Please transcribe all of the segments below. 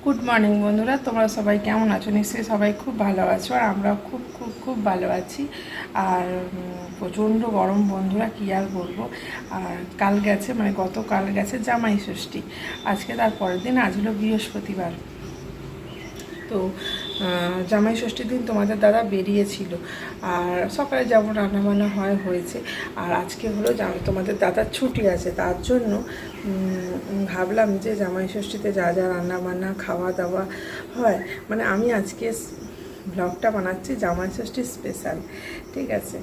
Good morning বন্ধুরা, তোমরা সবাই কেমন আছো? নিশ্চয়ই সবাই খুব ভালো আছো, আর আমরা খুব খুব খুব ভালো আছি। আর প্রচণ্ড গরম বন্ধুরা, কী আর বলবো। আর কাল গেছে, মানে গতকাল গেছে জামাই ষষ্ঠী, আজকে তার পরের দিন, আজ হলো বৃহস্পতিবার। তো জামাই ষষ্ঠীর দিন তোমাদের দাদা বেরিয়েছিল, আর সকালে যেমন রান্নাবান্না হয়েছে। আর আজকে হলো তোমাদের দাদার ছুটি আছে, তার জন্য ভাবলাম যে জামাই ষষ্ঠীতে যা যা রান্নাবান্না খাওয়া দাওয়া হয়, মানে আমি আজকে ব্লগটা বানাচ্ছি জামাই ষষ্ঠী স্পেশাল, ঠিক আছে।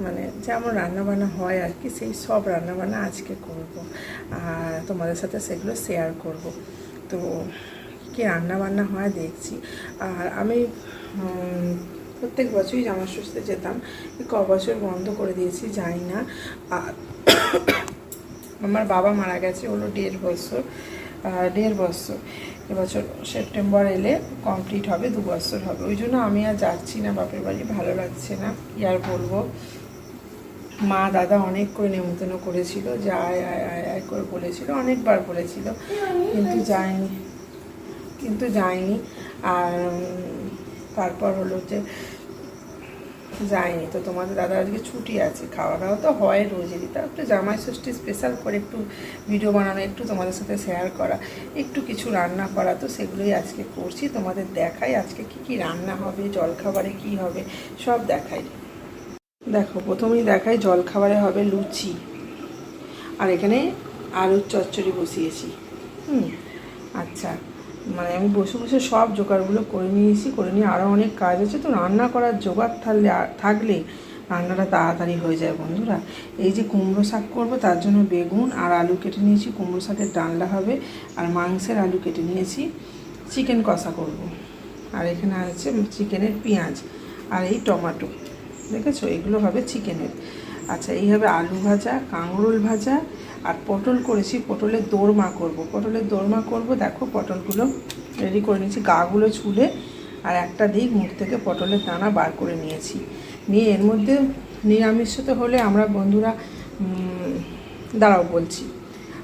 মানে যেমন রান্নাবান্না হয় আর কি, সেই সব রান্নাবান্না আজকে করব, আর তোমাদের সাথে সেগুলো শেয়ার করব। তো কি রান্না বান্না হয় দেখছি। আর আমি প্রত্যেক বছরই জামাই ষষ্ঠীতে যেতাম, ক বছর বন্ধ করে দিয়েছি যাই না। আর আমার বাবা মারা গেছে হলো 1.5 বছর। এবছর সেপ্টেম্বর এলে কমপ্লিট হবে, 2 বছর হবে। ওই জন্য আমি আর যাচ্ছি না বাপের বাড়ি, ভালো লাগছে না, কি আর বলবো। মা দাদা অনেক করে নেমন্তন্ন করেছিল, যে আয় আয় আয় আয় করে বলেছিল, অনেকবার বলেছিল, কিন্তু যায়নি। আর তারপর হলো যে যায়নি। তো তোমাদের দাদা আজকে ছুটি আছে, খাওয়া দাওয়া তো হয় রোজেরই, তা একটু জামাই ষষ্ঠী স্পেশাল করে একটু ভিডিও বানানো, একটু তোমাদের সাথে শেয়ার করা, একটু কিছু রান্না করা, তো সেগুলোই আজকে করছি। তোমাদের দেখাই আজকে কি কি রান্না হবে, জলখাবারে কি হবে সব দেখাই। দেখো, প্রথমেই দেখাই জলখাবারে হবে লুচি, আর এখানে আলুর চচ্চড়ি বসিয়েছি। আচ্ছা, মানে আমি বসে বসে সব জোগাড়গুলো করে নিয়ে আরও অনেক কাজ আছে, তো রান্না করার জোগাড় থাকলে রান্নাটা তাড়াতাড়ি হয়ে যায় বন্ধুরা। এই যে কুমড়ো শাক করবো, তার জন্য বেগুন আর আলু কেটে নিয়েছি, কুমড়ো শাকের ডালনা হবে, আর মাংসের আলু কেটে নিয়েছি, চিকেন কষা করব। আর এখানে আছে চিকেনের পেঁয়াজ আর এই টমেটো, দেখেছো, এগুলো হবে চিকেনের। আচ্ছা, এই হবে আলু ভাজা, কাঁকরোল ভাজা, আর পটল করেছি, পটলের দোরমা করব। দেখো, পটলগুলো রেডি করে নিয়েছি, গাগুলো ছুলে আর একটা দিক মুখ থেকে পটলের দানা বার করে নিয়েছি। নিয়ে এর মধ্যে নিরামিষ তো হলে আমরা বন্ধুরা দাঁড়াও বলছি।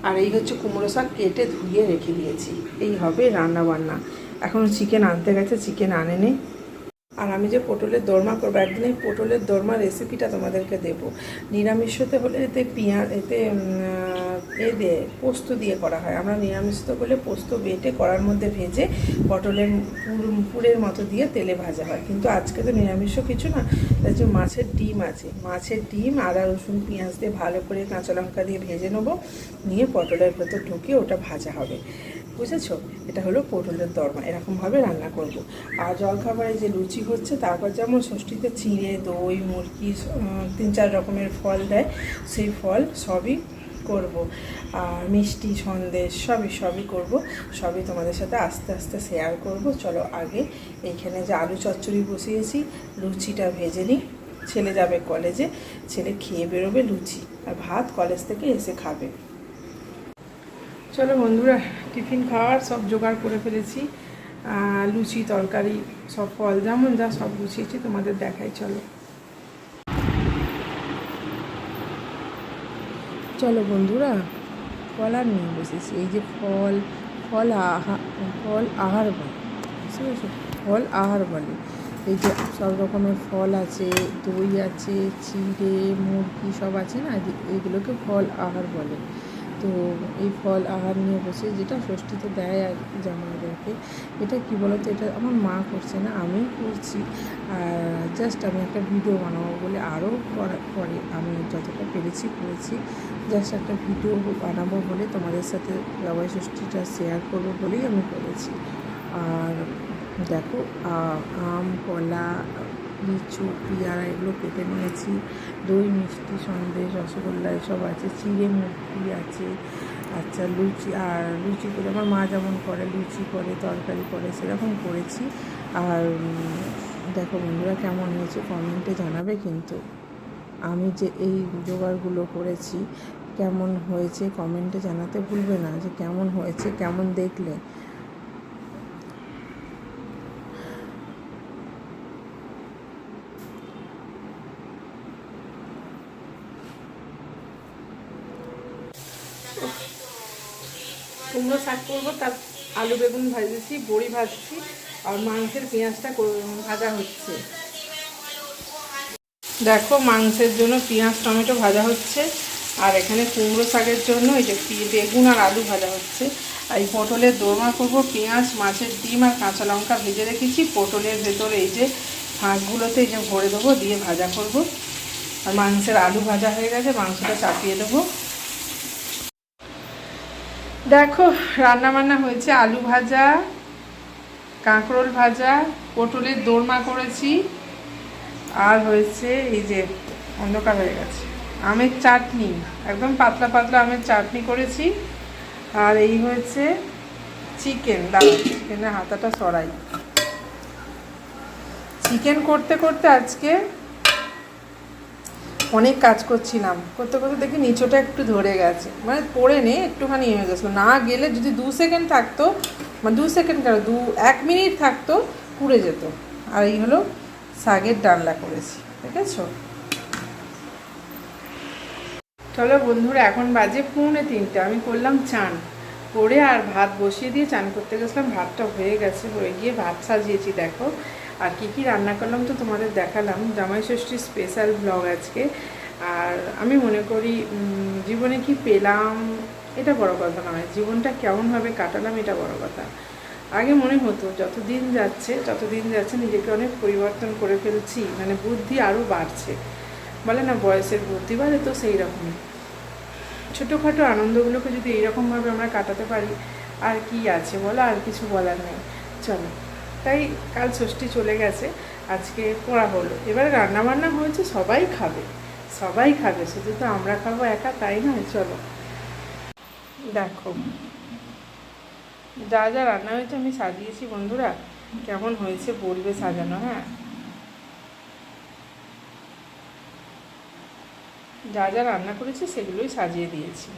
আর এই হচ্ছে কুমড়ো শাক কেটে ধুয়ে রেখে দিয়েছি, এই হবে রান্না বান্না। এখনও চিকেন আনতে গেছে, চিকেন আনেনি। আর আমি যে পটলের দোরমা করবো, একদিন এই পটলের দোরমা রেসিপিটা তোমাদেরকে দেবো। নিরামিষতে হলে এতে দিয়ে পোস্ত দিয়ে করা হয়, আমরা নিরামিষতে হলে পোস্ত বেটে কড়ার মধ্যে ভেজে পটলের পুরের মতো দিয়ে তেলে ভাজা হয়। কিন্তু আজকে তো নিরামিষও কিছু না, তার জন্য মাছের ডিম আছে, মাছের ডিম আদা রসুন পেঁয়াজ দিয়ে ভালো করে কাঁচা লঙ্কা দিয়ে ভেজে নেবো, নিয়ে পটলের ভেতর ঢুকিয়ে ওটা ভাজা হবে, বুঝেছো? এটা হলো পটলের দরমা, এরকমভাবে রান্না করব। আর জলখাবারে যে লুচি হচ্ছে, তারপর যেমন ষষ্ঠীতে চিঁড়ে দই মুরগি 3-4 রকমের ফল দেয়, সেই ফল সবই করব। আর মিষ্টি সন্দেশ সবই করব, সবই তোমাদের সাথে আস্তে আস্তে শেয়ার করব। চলো আগে এইখানে যে আলু চচ্চড়ি বসিয়েছি, লুচিটা ভেজে নিই। ছেলে যাবে কলেজে, ছেলে খেয়ে বেরোবে লুচি, আর ভাত কলেজ থেকে এসে খাবে। চলো বন্ধুরা, টিফিন খাওয়ার সব জোগাড় করে ফেলেছি, লুচি তরকারি সব ফল যেমন যা সব গুছিয়েছি, তোমাদের দেখাই। চলো বন্ধুরা, ফল আর নিয়ে বসেছি, এই যে ফল আহার বলে, বুঝতে পেরেছো? ফল আহার বলে। এই যে সব রকমের ফল আছে, দই আছে, চিড়ে মুরগি সব আছে না, এইগুলোকে ফল আহার বলে। তো এই ফল আহার নিয়ে বসে, যেটা ষষ্ঠীতে দেয় আর জামাইদেরকে। এটা কি বলতো, এটা আমার মা করছে না, আমি করছি। আর জাস্ট আমি একটা ভিডিও বানাবো বলে, আরও পরে আমি যতটা পেরেছি করেছি, জাস্ট একটা ভিডিও বানাবো বলে, তোমাদের সাথে জামাই ষষ্ঠীটা শেয়ার করবো বলেই আমি করেছি। আর দেখো, আম কলা লিচু পেয়ারা এগুলো কেটে নিয়েছি, দই মিষ্টি সন্দেশ রসগোল্লা এসব আছে, চিড়ে মুরগি আছে। আচ্ছা, লুচি করে আমার মা যেমন করে, লুচি করে তরকারি করে, সেরকম করেছি। আর দেখো বন্ধুরা, কেমন হয়েছে কমেন্টে জানাবে কিন্তু। আমি যে এই জোগাড়গুলো করেছি, কেমন হয়েছে কমেন্টে জানাতে ভুলবে না, যে কেমন হয়েছে, কেমন দেখলে। কুমড়ো শাক করবো, তার আলু বেগুন ভাজছি, বড়ি ভাজছি, আর মাংসের পেঁয়াজটা ভাজা হচ্ছে। দেখো মাংসের জন্য পেঁয়াজ টমেটো ভাজা হচ্ছে, আর এখানে কুমড়ো শাকের জন্য এই যে বেগুন আর আলু ভাজা হচ্ছে। আর এই পটলের দোরমা করবো, পেঁয়াজ, মাছের ডিম আর কাঁচা লঙ্কা ভেজে রেখেছি। পটলের ভেতরে এই যে ফাঁকগুলোতে এই যে ভরে দেবো, দিয়ে ভাজা করব। আর মাংসের আলু ভাজা হয়ে গেছে, মাংসটা চাপিয়ে দেবো। দেখো রান্না বান্না হয়েছে, আলু ভাজা, কাঁকরোল ভাজা, পটলের দোরমা করেছি, আর হয়েছে এই যে অন্ধকার হয়ে গেছে আমের চাটনি, একদম পাতলা পাতলা আমের চাটনি করেছি। আর এই হয়েছে চিকেন, চিকেনের হাতাটা সরাই। চিকেন করতে করতে আজকে অনেক কাজ করছিলাম, করতে করতে দেখি নিচোটা একটু ধরে গেছে, মানে পড়ে নে একটুখানি হয়ে গেছিলো, না গেলে যদি 2 সেকেন্ড থাকতো, মানে 2 সেকেন্ড কেন 1 মিনিট থাকতো, পুড়ে যেত। আর এই হলো শাকের ডালনা করেছি, দেখেছো। চলো বন্ধুরা, এখন বাজে 2:45, আমি করলাম চান করে আর ভাত বসিয়ে দিয়ে চান করতে গেছিলাম। ভাতটা হয়ে গেছে, হয়ে গিয়ে ভাত সাজিয়েছি। দেখো আর কি রান্না করলাম তো তোমাদের দেখালাম। জামাই ষষ্ঠীর স্পেশাল ব্লগ আজকে। আর আমি মনে করি জীবনে কি পেলাম এটা বড় কথা নয়, জীবনটা কেমনভাবে কাটালাম এটা বড় কথা। আগে মনে হতো যত দিন যাচ্ছে নিজেকে অনেক পরিবর্তন করে ফেলছি, মানে বুদ্ধি আরও বাড়ছে, বলে না বয়সের বুদ্ধি বাড়ে, তো সেই রকমই ছোটোখাটো আনন্দগুলোকে যদি এইরকমভাবে আমরা কাটাতে পারি, আর কি আছে বলো, আর কিছু বলার নেই। চলো, তাই কাল ষষ্ঠী চলে গেছে, আজকে করা হলো। এবার রান্নাবান্না হয়েছে, সবাই খাবে, শুধু তো আমরা খাবো একা তাই নয়। চলো দেখো যা যা রান্না হয়েছে আমি সাজিয়েছি, বন্ধুরা কেমন হয়েছে বলবে সাজানো। হ্যাঁ, যা যা রান্না করেছি সেগুলোই সাজিয়ে দিয়েছি।